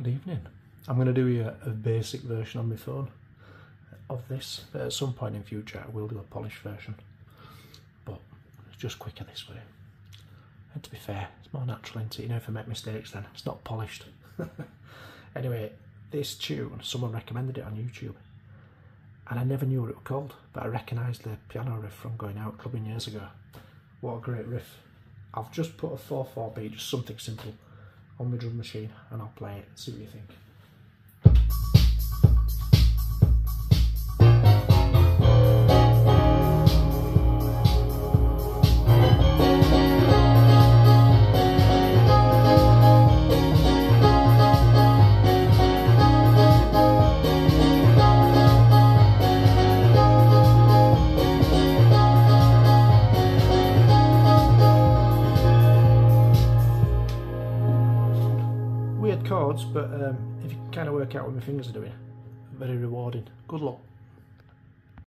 Good evening. I'm going to do a basic version on my phone of this, but at some point in future I will do a polished version, but it's just quicker this way. And to be fair, it's more natural, isn't it? You know, if I make mistakes then it's not polished. Anyway, this tune, someone recommended it on YouTube and I never knew what it was called, but I recognised the piano riff from going out clubbing years ago. What a great riff. I've just put a 4/4 beat, just something simple, on my drum machine, and I'll play it and see what you think. Weird chords, but if you can kind of work out what my fingers are doing, very rewarding. Good luck.